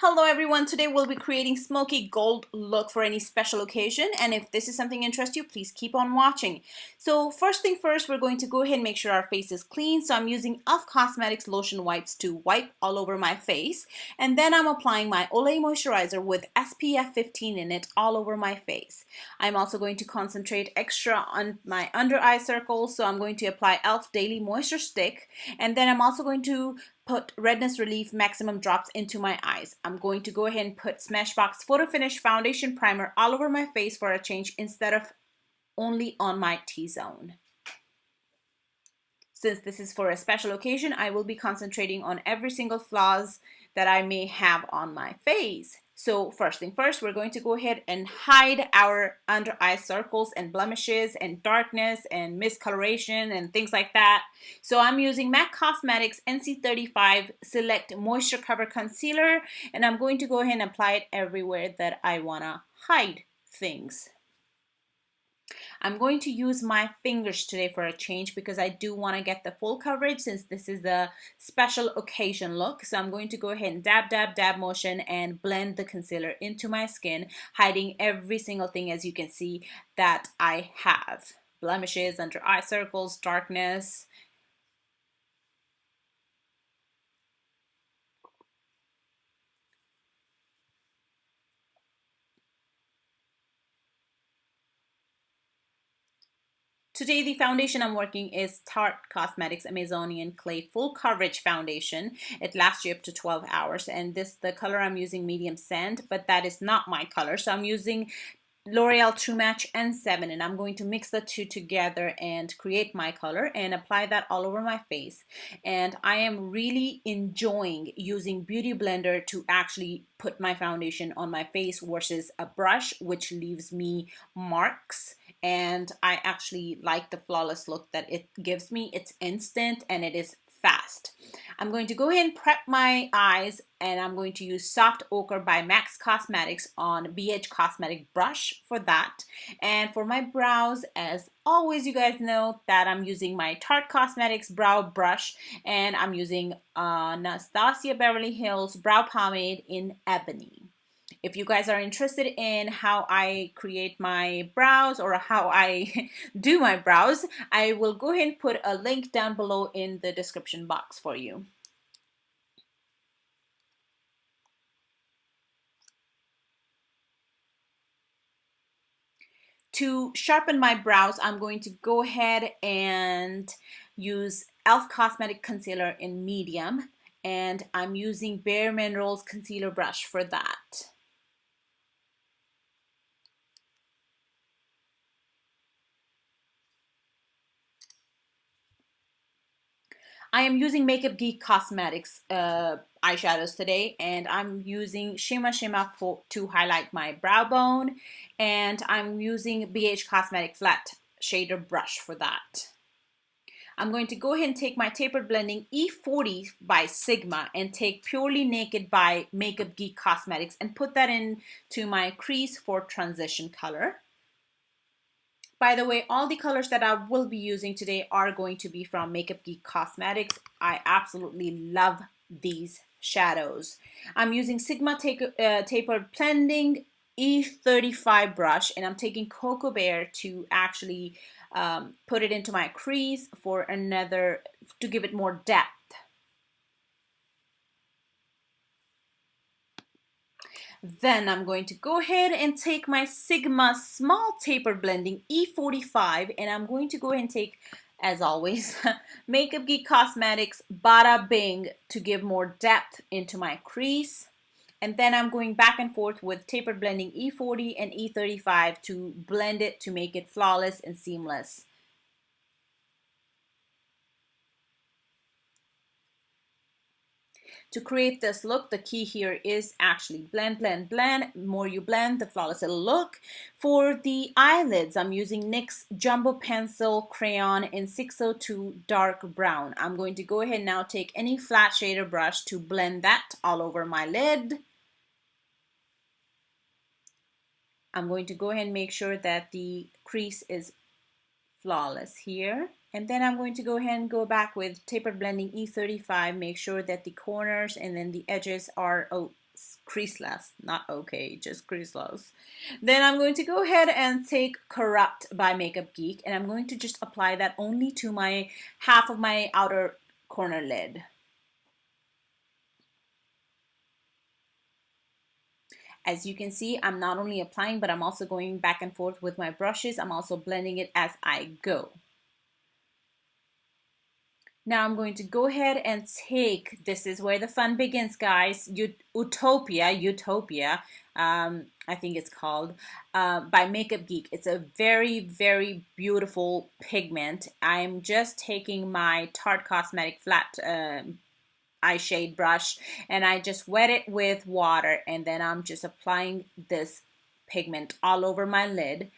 Hello everyone, today we'll be creating smoky gold look for any special occasion, and if this is something interests you, please keep on watching. So first thing first, we're going to go ahead and make sure our face is clean. So I'm using e.l.f. Cosmetics lotion wipes to wipe all over my face, and then I'm applying my Olay moisturizer with SPF 15 in it all over my face. I'm also going to concentrate extra on my under eye circles, so I'm going to apply e.l.f. Daily Moisture Stick, and then I'm also going to put Redness Relief Maximum Drops into my eyes. I'm going to go ahead and put Smashbox Photo Finish Foundation Primer all over my face for a change instead of only on my T-zone. Since this is for a special occasion, I will be concentrating on every single flaws that I may have on my face. So first thing first, we're going to go ahead and hide our under eye circles and blemishes and darkness and miscoloration and things like that. So I'm using MAC Cosmetics NC35 Select Moisture Cover Concealer, and I'm going to go ahead and apply it everywhere that I want to hide things. I'm going to use my fingers today for a change because I do want to get the full coverage since this is a special occasion look. So I'm going to go ahead and dab, dab, dab motion and blend the concealer into my skin, hiding every single thing, as you can see, that I have. Blemishes, under eye circles, darkness. Today, the foundation I'm working is Tarte Cosmetics Amazonian Clay Full Coverage Foundation. It lasts you up to 12 hours, and the color I'm using medium sand, but that is not my color. So I'm using L'Oreal True Match N7, and I'm going to mix the two together and create my color and apply that all over my face. And I am really enjoying using Beauty Blender to actually put my foundation on my face versus a brush, which leaves me marks. And I actually like the flawless look that it gives me. It's instant and it is fast. I'm going to go ahead and prep my eyes, and I'm going to use Soft Ochre by MAC Cosmetics on BH Cosmetic brush for that. And for my brows, as always, you guys know that I'm using my Tarte Cosmetics brow brush, and I'm using Anastasia Beverly Hills brow pomade in Ebony. If you guys are interested in how I create my brows or how I do my brows, I will go ahead and put a link down below in the description box for you. To sharpen my brows, I'm going to go ahead and use e.l.f. Cosmetic Concealer in medium, and I'm using Bare Minerals concealer brush for that. I am using Makeup Geek Cosmetics eyeshadows today, and I'm using Shimma Shimma to highlight my brow bone, and I'm using BH Cosmetic Flat Shader Brush for that. I'm going to go ahead and take my Tapered Blending E40 by Sigma and take Purely Naked by Makeup Geek Cosmetics and put that into my crease for transition color. By the way, all the colors that I will be using today are going to be from Makeup Geek Cosmetics. I absolutely love these shadows. I'm using Sigma Tapered Blending E35 brush, and I'm taking Cocoa Bear to actually put it into my crease to give it more depth. Then I'm going to go ahead and take my Sigma Small Tapered Blending E45, and I'm going to go ahead and take, as always, Makeup Geek Cosmetics Bada Bing to give more depth into my crease. And then I'm going back and forth with Tapered Blending E40 and E35 to blend it to make it flawless and seamless. To create this look, the key here is actually blend, blend, blend. The more you blend, the flawless it'll look. For the eyelids, I'm using NYX Jumbo Pencil Crayon in 602 Dark Brown. I'm going to go ahead and now take any flat shader brush to blend that all over my lid. I'm going to go ahead and make sure that the crease is flawless here. And then I'm going to go ahead and go back with Tapered Blending E35, make sure that the corners and then the edges are creaseless, not okay, just creaseless. Then I'm going to go ahead and take Corrupt by Makeup Geek, and I'm going to just apply that only to my half of my outer corner lid. As you can see, I'm not only applying, but I'm also going back and forth with my brushes. I'm also blending it as I go. Now I'm going to go ahead and take, this is where the fun begins, guys, Utopia, I think it's called, by Makeup Geek. It's a very, very beautiful pigment. I'm just taking my Tarte Cosmetic flat eye shade brush, and I just wet it with water, and then I'm just applying this pigment all over my lid.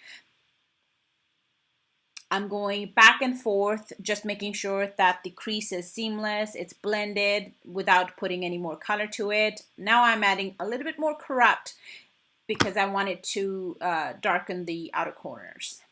I'm going back and forth, just making sure that the crease is seamless, it's blended without putting any more color to it. Now I'm adding a little bit more Corrupt because I want it to darken the outer corners.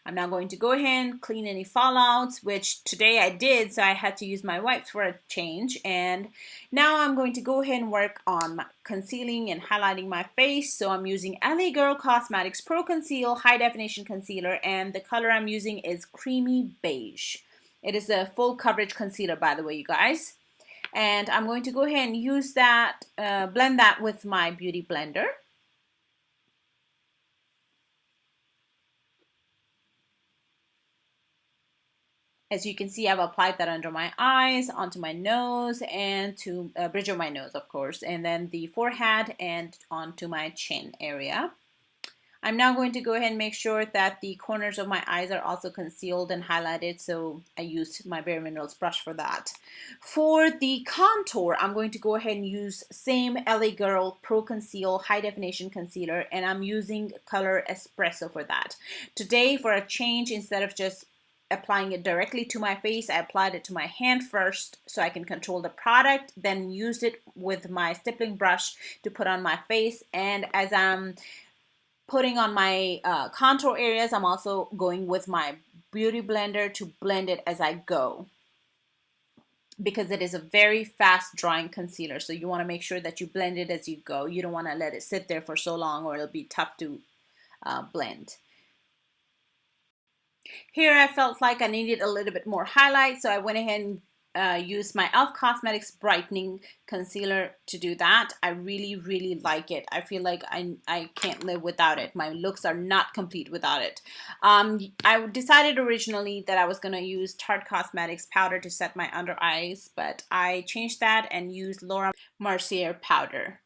I'm now going to go ahead and clean any fallouts, which today I did, so I had to use my wipes for a change. And now I'm going to go ahead and work on concealing and highlighting my face. So I'm using LA Girl Cosmetics Pro Conceal High Definition Concealer, and the color I'm using is Creamy Beige. It is a full coverage concealer, by the way, you guys. And I'm going to go ahead and use that, blend that with my Beauty Blender. As you can see, I've applied that under my eyes, onto my nose, and to bridge of my nose, of course, and then the forehead and onto my chin area. I'm now going to go ahead and make sure that the corners of my eyes are also concealed and highlighted, so I used my Bare Minerals brush for that. For the contour, I'm going to go ahead and use same LA Girl Pro Conceal High Definition Concealer, and I'm using color Espresso for that. Today, for a change, instead of just applying it directly to my face, I applied it to my hand first so I can control the product, then used it with my stippling brush to put on my face. And as I'm putting on my contour areas, I'm also going with my Beauty Blender to blend it as I go, because it is a very fast drying concealer, so you want to make sure that you blend it as you go. You don't want to let it sit there for so long or it'll be tough to blend. Here I felt like I needed a little bit more highlight, so I went ahead and used my e.l.f. Cosmetics Brightening Concealer to do that. I really, really like it. I feel like I can't live without it. My looks are not complete without it. I decided originally that I was going to use Tarte Cosmetics powder to set my under eyes, but I changed that and used Laura Mercier powder.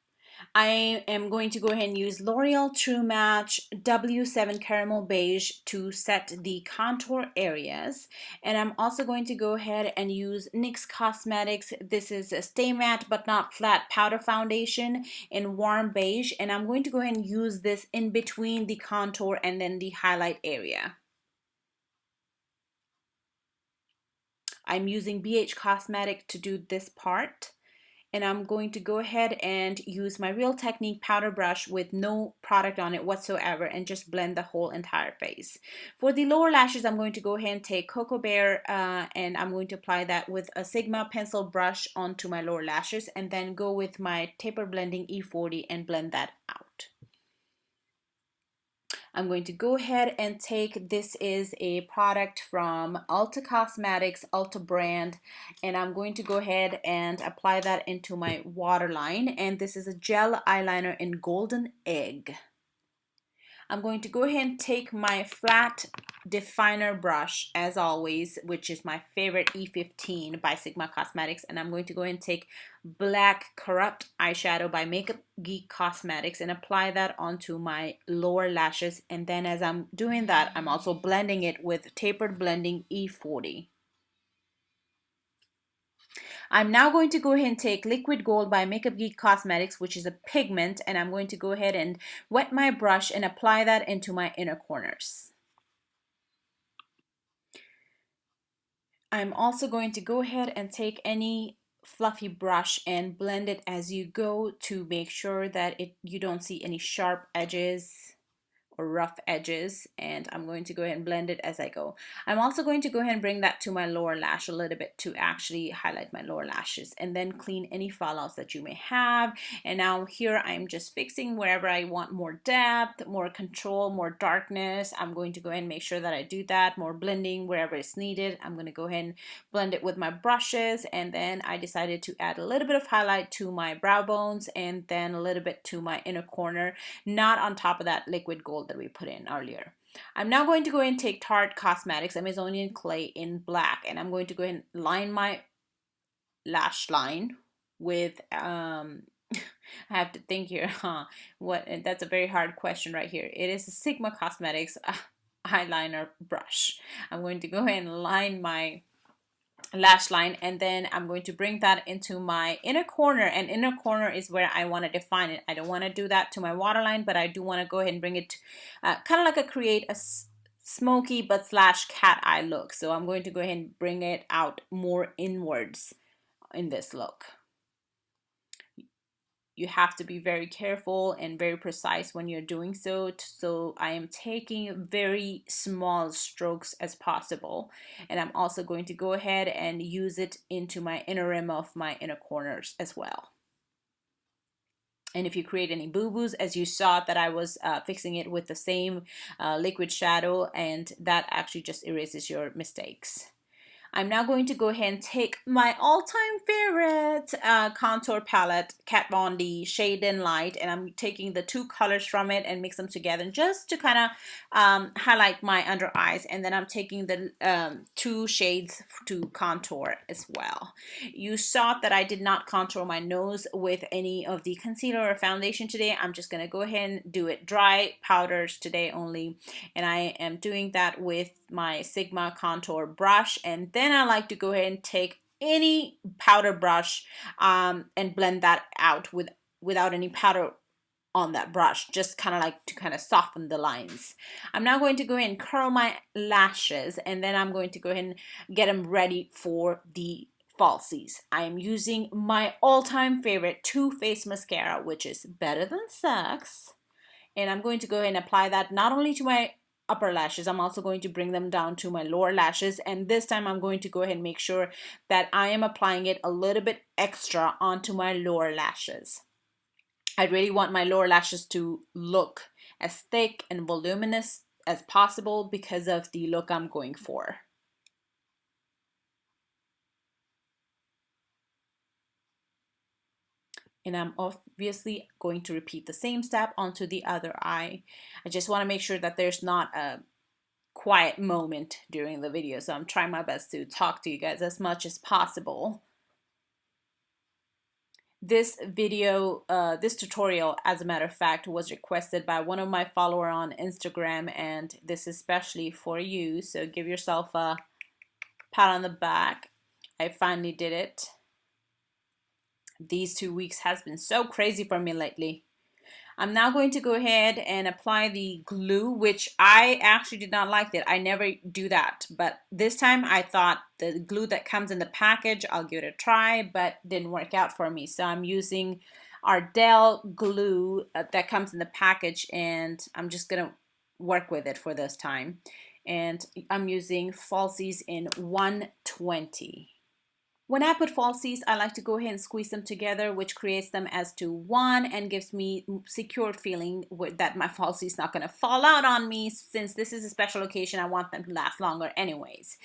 I am going to go ahead and use L'Oreal True Match W7 Caramel Beige to set the contour areas. And I'm also going to go ahead and use NYX Cosmetics. This is a Stay Matte but Not Flat Powder Foundation in Warm Beige. And I'm going to go ahead and use this in between the contour and then the highlight area. I'm using BH Cosmetic to do this part. And I'm going to go ahead and use my Real Technique powder brush with no product on it whatsoever and just blend the whole entire face. For the lower lashes, I'm going to go ahead and take Cocoa Bear and I'm going to apply that with a Sigma pencil brush onto my lower lashes, and then go with my Taper Blending E40 and blend that out. I'm going to go ahead and take, this is a product from Ulta Cosmetics, Ulta brand, and I'm going to go ahead and apply that into my waterline. And this is a gel eyeliner in Golden Egg. I'm going to go ahead and take my flat definer brush, as always, which is my favorite E15 by Sigma Cosmetics, and I'm going to go ahead and take Black Corrupt eyeshadow by Makeup Geek Cosmetics and apply that onto my lower lashes. And then as I'm doing that, I'm also blending it with Tapered Blending E40. I'm now going to go ahead and take Liquid Gold by Makeup Geek Cosmetics, which is a pigment, and I'm going to go ahead and wet my brush and apply that into my inner corners. I'm also going to go ahead and take any fluffy brush and blend it as you go to make sure that you don't see any sharp edges or rough edges, and I'm going to go ahead and blend it as I go. I'm also going to go ahead and bring that to my lower lash a little bit to actually highlight my lower lashes, and then clean any fallouts that you may have. And now here I'm just fixing wherever I want more depth, more control, more darkness. I'm going to go ahead and make sure that I do that, more blending wherever it's needed. I'm going to go ahead and blend it with my brushes, and then I decided to add a little bit of highlight to my brow bones and then a little bit to my inner corner, not on top of that liquid gold that we put in earlier. I'm now going to go ahead and take Tarte Cosmetics Amazonian Clay in black, and I'm going to go ahead and line my lash line with I have to think here, what, that's a very hard question right here. It is a Sigma Cosmetics eyeliner brush. I'm going to go ahead and line my lash line, and then I'm going to bring that into my inner corner, and inner corner is where I want to define it. I don't want to do that to my waterline, but I do want to go ahead and bring it kind of like create a smoky but slash cat eye look. So I'm going to go ahead and bring it out more inwards in this look. You have to be very careful and very precise when you're doing so. So I am taking very small strokes as possible. And I'm also going to go ahead and use it into my inner rim of my inner corners as well. And if you create any boo-boos, as you saw that I was fixing it with the same liquid shadow, and that actually just erases your mistakes. I'm now going to go ahead and take my all-time favorite contour palette, Kat Von D Shade and Light, and I'm taking the two colors from it and mix them together just to kind of highlight my under eyes. And then I'm taking the two shades to contour as well. You saw that I did not contour my nose with any of the concealer or foundation today. I'm just going to go ahead and do it dry powders today only, and I am doing that with my Sigma contour brush. And then I like to go ahead and take any powder brush and blend that out without any powder on that brush, just kind of like to kind of soften the lines. I'm now going to go ahead and curl my lashes, and then I'm going to go ahead and get them ready for the falsies. I am using my all-time favorite Too Faced mascara, which is Better Than Sex, and I'm going to go ahead and apply that not only to my upper lashes, I'm also going to bring them down to my lower lashes, and this time I'm going to go ahead and make sure that I am applying it a little bit extra onto my lower lashes. I really want my lower lashes to look as thick and voluminous as possible because of the look I'm going for. And I'm obviously going to repeat the same step onto the other eye. I just want to make sure that there's not a quiet moment during the video, so I'm trying my best to talk to you guys as much as possible. This video, this tutorial, as a matter of fact, was requested by one of my followers on Instagram, and this is especially for you, so give yourself a pat on the back. I finally did it. These 2 weeks has been so crazy for me lately. I'm now going to go ahead and apply the glue, which I actually did not like that. I never do that, but this time I thought the glue that comes in the package, I'll give it a try, but didn't work out for me. So I'm using Ardell glue that comes in the package, and I'm just gonna work with it for this time. And I'm using falsies in 120. When I put falsies, I like to go ahead and squeeze them together, which creates them as to one and gives me secure feeling that my falsies is not going to fall out on me. Since this is a special occasion, I want them to last longer anyways.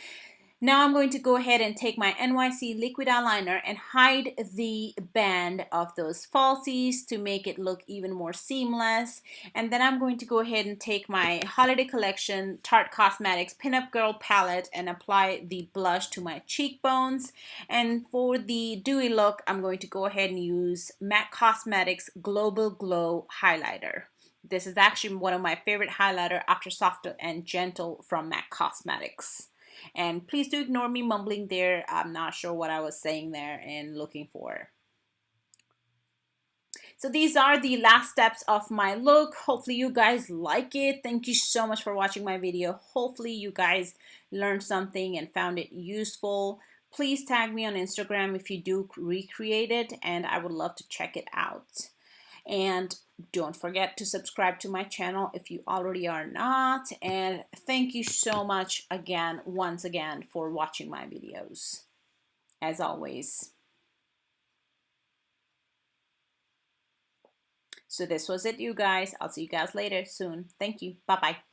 Now I'm going to go ahead and take my NYC liquid eyeliner and hide the band of those falsies to make it look even more seamless. And then I'm going to go ahead and take my Holiday Collection Tarte Cosmetics Pinup Girl palette and apply the blush to my cheekbones. And for the dewy look, I'm going to go ahead and use MAC Cosmetics Global Glow highlighter. This is actually one of my favorite highlighter after Soft and Gentle from MAC Cosmetics. And please do ignore me mumbling there. I'm not sure what I was saying there and looking for. So these are the last steps of my look. Hopefully you guys like it. Thank you so much for watching my video. Hopefully you guys learned something and found it useful. Please tag me on Instagram if you do recreate it, and I would love to check it out. And don't forget to subscribe to my channel if you already are not. And thank you so much again, once again, for watching my videos, as always. So this was it, you guys. I'll see you guys later soon. Thank you. Bye-bye.